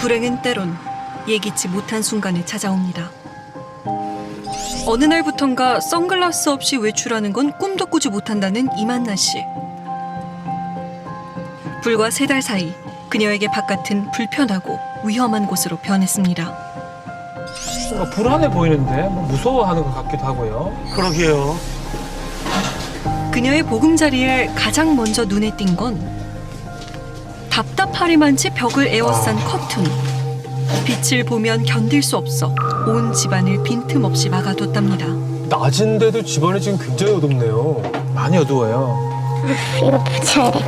불행은 때론 예기치 못한 순간에 찾아옵니다. 어느 날부턴가 선글라스 없이 외출하는 건 꿈도 꾸지 못한다는 이만나 씨. 불과 3달 사이 그녀에게 바깥은 불편하고 위험한 곳으로 변했습니다. 뭔가 불안해 보이는데 뭐 무서워하는 것 같기도 하고요. 그러게요. 그녀의 보금자리에 가장 먼저 눈에 띈 건 답답하리만치 벽을 에워싼 커튼. 빛을 보면 견딜 수 없어 온 집안을 빈틈없이 막아뒀답니다. 낮인데도 집안이 지금 굉장히 어둡네요. 많이 어두워요. 이거 붙여야 돼.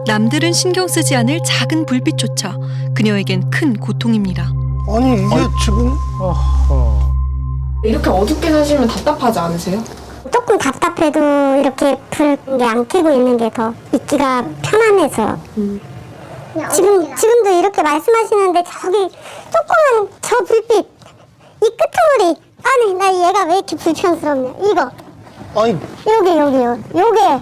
남들은 신경 쓰지 않을 작은 불빛조차 그녀에겐 큰 고통입니다. 아니 이게 지금 이렇게 어둡게 사시면 답답하지 않으세요? 조금 답답해도 이렇게 불 안 켜고 있는 게 더 있기가 편안해서. 지금도 이렇게 말씀하시는데 저기 조그만 저 불빛 이 끄트머리 아니 나 얘가 왜 이렇게 불편스럽냐 이거 아니 요게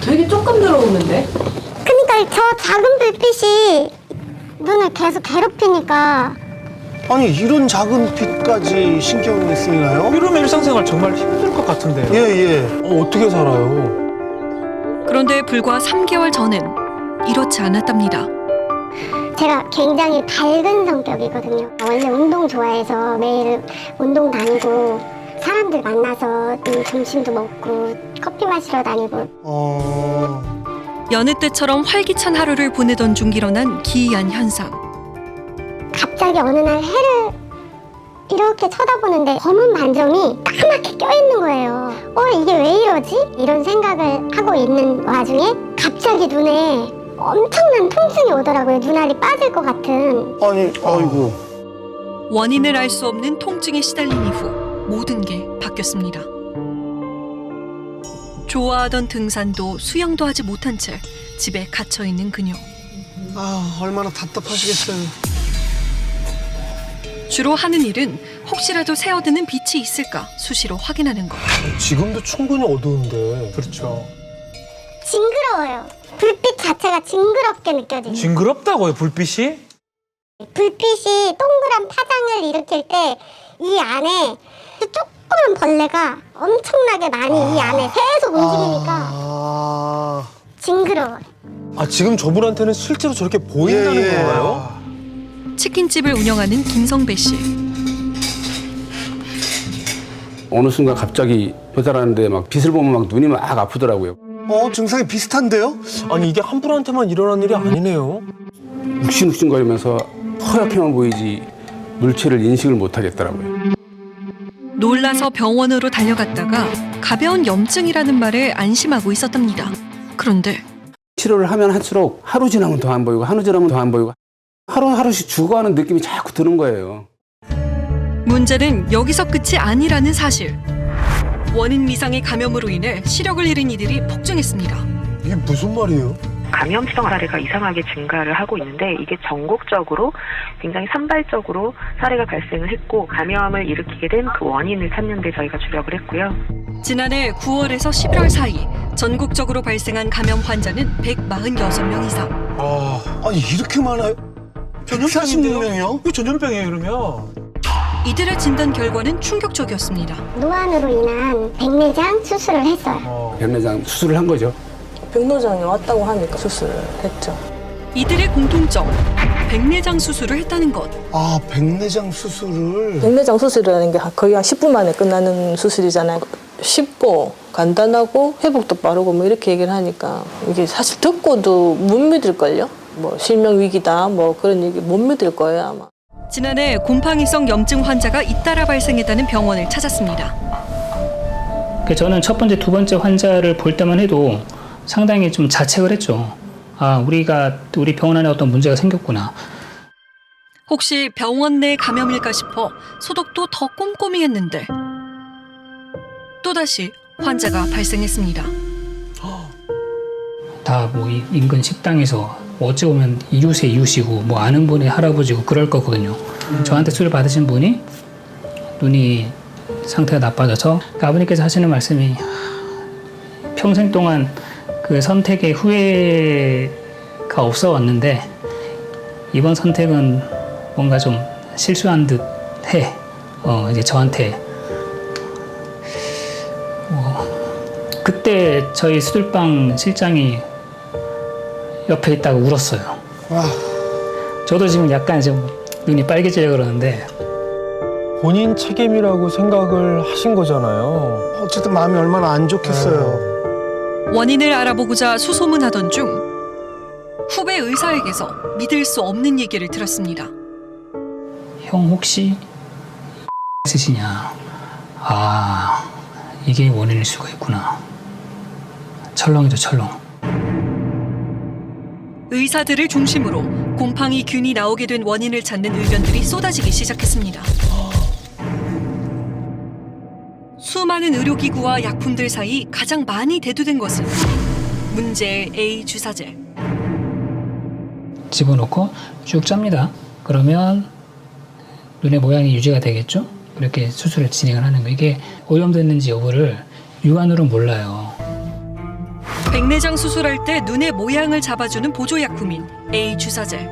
되게 조금 들어오는데? 그러니까 저 작은 불빛이 눈을 계속 괴롭히니까 아니 이런 작은 빛까지 신경이 쓰이나요? 이러면 일상생활 정말 힘들 것 같은데요. 예. 어떻게 살아요? 그런데 불과 3개월 전엔 이렇지 않았답니다. 제가 굉장히 밝은 성격이거든요. 원래 운동 좋아해서 매일 운동 다니고 사람들 만나서 점심도 먹고 커피 마시러 다니고 여느 때처럼 활기찬 하루를 보내던 중 일어난 기이한 현상. 갑자기 어느 날 해를 이렇게 쳐다보는데 검은 반점이 까맣게 껴있는 거예요. 이게 왜 이러지? 이런 생각을 하고 있는 와중에 갑자기 눈에 엄청난 통증이 오더라고요. 눈알이 빠질 것 같은. 아니 아이고 원인을 알 수 없는 통증에 시달린 이후 모든 게 바뀌었습니다. 좋아하던 등산도 수영도 하지 못한 채 집에 갇혀있는 그녀. 아 얼마나 답답하시겠어요. 주로 하는 일은 혹시라도 새어드는 빛이 있을까 수시로 확인하는 것. 지금도 충분히 어두운데. 그렇죠. 징그러워요. 불빛 자체가 징그럽게 느껴지는. 징그럽다고요, 불빛이? 불빛이 동그란 파장을 일으킬 때 이 안에 조그만 벌레가 엄청나게 많이 이 안에 계속 움직이니까 징그러워요. 아 지금 저분한테는 실제로 저렇게 보인다는 예. 건가요? 치킨집을 운영하는 김성배 씨. 어느 순간 갑자기 배달하는데 막 빛을 보면 막 눈이 막 아프더라고요. 증상이 비슷한데요? 아니 이게 한 분한테만 일어난 일이 아니네요. 욱신욱신거리면서 허옇게만 보이지 물체를 인식을 못 하겠더라고요. 놀라서 병원으로 달려갔다가 가벼운 염증이라는 말에 안심하고 있었답니다. 그런데 치료를 하면 할수록 하루 지나면 더 안 보이고 하루 지나면 더 안 보이고 하루하루씩 죽어가는 느낌이 자꾸 드는 거예요. 문제는 여기서 끝이 아니라는 사실. 원인 미상의 감염으로 인해 시력을 잃은 이들이 폭증했습니다. 이게 무슨 말이에요? 감염성 사례가 이상하게 증가를 하고 있는데 이게 전국적으로 굉장히 산발적으로 사례가 발생을 했고 감염을 일으키게 된 그 원인을 찾는 데 저희가 주력을 했고요. 지난해 9월에서 11월 사이 전국적으로 발생한 감염 환자는 146명 이상. 아니 이렇게 많아요? 146명이요? 이거 전염병이에요, 그러면? 이들의 진단 결과는 충격적이었습니다. 노안으로 인한 백내장 수술을 했어요. 백내장 수술을 한 거죠. 백내장이 왔다고 하니까 수술을 했죠. 이들의 공통점, 백내장 수술을 했다는 것. 백내장 수술을 백내장 수술이라는 게 거의 한 10분 만에 끝나는 수술이잖아요. 쉽고 간단하고 회복도 빠르고 뭐 이렇게 얘기를 하니까 이게 사실 듣고도 못 믿을걸요? 뭐 실명 위기다 뭐 그런 얘기 못 믿을 거예요 아마. 지난해 곰팡이성 염증 환자가 잇따라 발생했다는 병원을 찾았습니다. 저는 첫 번째, 두 번째 환자를 볼 때만 해도 상당히 좀 자책을 했죠. 우리 병원 안에 어떤 문제가 생겼구나. 혹시 병원 내 감염일까 싶어 소독도 더 꼼꼼히 했는데 또다시 환자가 발생했습니다. 다 뭐 인근 식당에서 어찌 보면 이웃이고 뭐 아는 분의 할아버지고 그럴 거거든요. 저한테 수술 받으신 분이 눈이 상태가 나빠져서 아버님께서 하시는 말씀이 평생 동안 그 선택의 후회가 없어 왔는데 이번 선택은 뭔가 좀 실수한 듯 해. 이제 저한테 그때 저희 수들방 실장이 옆에 있다가 울었어요. 저도 지금 약간 좀 눈이 빨개지려 그러는데 본인 책임이라고 생각을 하신 거잖아요. 어쨌든 마음이 얼마나 안 좋겠어요. 원인을 알아보고자 수소문하던 중 후배 의사에게서 믿을 수 없는 얘기를 들었습니다. 형 혹시 있으시냐? 아, 이게 원인일 수가 있구나. 철렁이죠, 철렁. 의사들을 중심으로 곰팡이균이 나오게 된 원인을 찾는 의견들이 쏟아지기 시작했습니다. 수많은 의료기구와 약품들 사이 가장 많이 대두된 것은 문제의 A 주사제. 집어넣고 쭉 짭니다. 그러면 눈의 모양이 유지가 되겠죠? 이렇게 수술을 진행을 하는 거. 이게 오염됐는지 여부를 육안으로 몰라요. 백내장 수술할 때 눈의 모양을 잡아주는 보조약품인 A 주사제.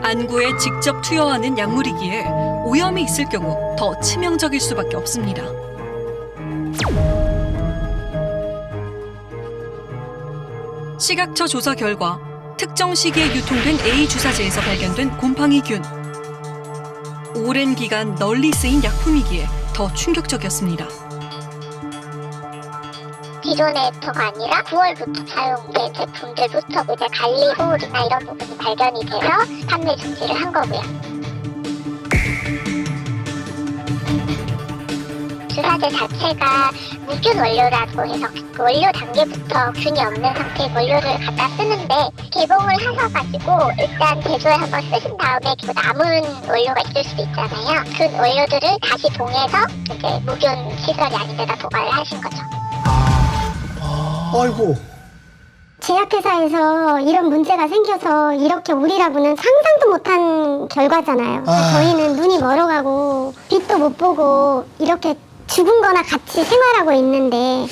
안구에 직접 투여하는 약물이기에 오염이 있을 경우 더 치명적일 수밖에 없습니다. 시각처 조사 결과 특정 시기에 유통된 A 주사제에서 발견된 곰팡이균. 오랜 기간 널리 쓰인 약품이기에 더 충격적이었습니다. 기존에부터가 아니라 9월부터 사용된 제품들부터 이제 관리소홀이나 이런 부분이 발견이 돼서 판매 중지를 한 거고요. 주사제 자체가 무균 원료라고 해서 그 원료 단계부터 균이 없는 상태의 원료를 갖다 쓰는데 개봉을 하셔가지고 일단 제조에 한번 쓰신 다음에 그 남은 원료가 있을 수도 있잖아요. 그 원료들을 다시 봉해서 이제 무균 시설이 아닌 데다 도발을 하신 거죠. 아이고. 제약회사에서 이런 문제가 생겨서 이렇게 우리라고는 상상도 못한 결과잖아요. 저희는 눈이 멀어가고 빛도 못 보고 이렇게 죽은 거나 같이 생활하고 있는데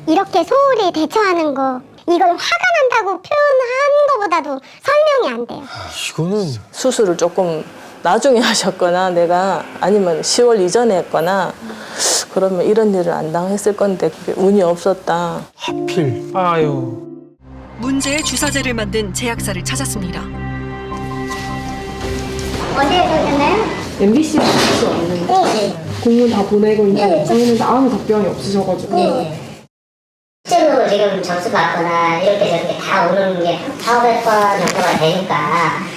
이렇게 소홀히 대처하는 거 이걸 화가 난다고 표현한 것보다도 설명이 안 돼요. 이거는 수술을 조금 나중에 하셨거나 내가 아니면 10월 이전에 했거나 그러면 이런 일을 안 당했을 건데 그게 운이 없었다. 하필. 아유. 문제의 주사제를 만든 제약사를 찾았습니다. 어디에서 오셨나요? MBC에 다시 왔는데 네. 공문 다 보내고 있는데 저희는 아무 답변이 없으셔가지고 실제로 지금 점수 받거나 이렇게 저렇게 다 오는 게 400번 정도가 되니까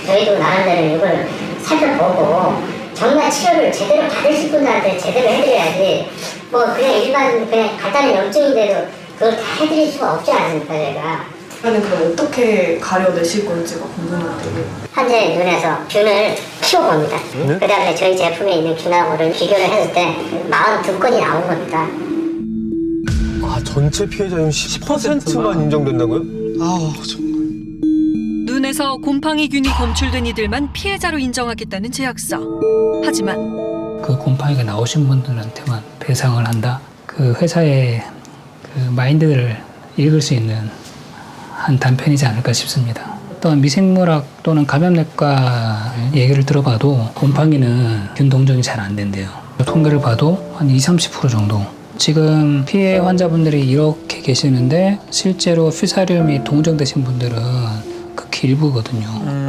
저희도 나름대로 이걸 살펴보고 정말 치료를 제대로 받으실 분들한테 제대로 해드려야지 뭐 그냥 일반 그냥 간단한 염증인데도 그걸 다 해드릴 수가 없지 않습니까 저희가. 저는 그럼 어떻게 가려내실 건지가 궁금한데 환자의 눈에서 균을 키워봅니다. 그 다음에 저희 제품에 있는 균하고를 비교를 했을 때 42건이 나온 겁니다. 아, 전체 피해자 중 10%만 인정된다고요? 아 정말. 눈에서 곰팡이균이 검출된 이들만 피해자로 인정하겠다는 제약사. 하지만 그 곰팡이가 나오신 분들한테만 배상을 한다. 그 회사의 그 마인드를 읽을 수 있는 한 단편이지 않을까 싶습니다. 어떤 미생물학 또는 감염내과 얘기를 들어봐도 곰팡이는 균 동정이 잘 안 된대요. 통계를 봐도 한 20-30% 정도. 지금 피해 환자분들이 이렇게 계시는데 실제로 피사리움이 동정되신 분들은 극히 일부거든요.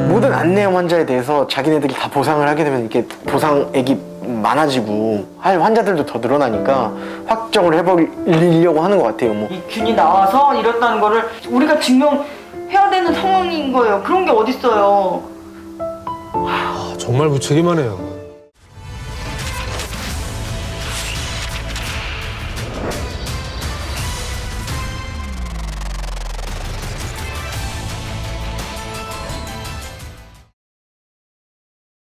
모든 안내암 환자에 대해서 자기네들이 다 보상을 하게 되면 이렇게 보상액이 많아지고 할 환자들도 더 늘어나니까 확정을 해버리려고 하는 것 같아요. 뭐. 이 균이 나와서 이렇다는 거를 우리가 증명해야 되는 상황인 거예요. 그런 게 어딨어요. 아, 정말 무책임하네요.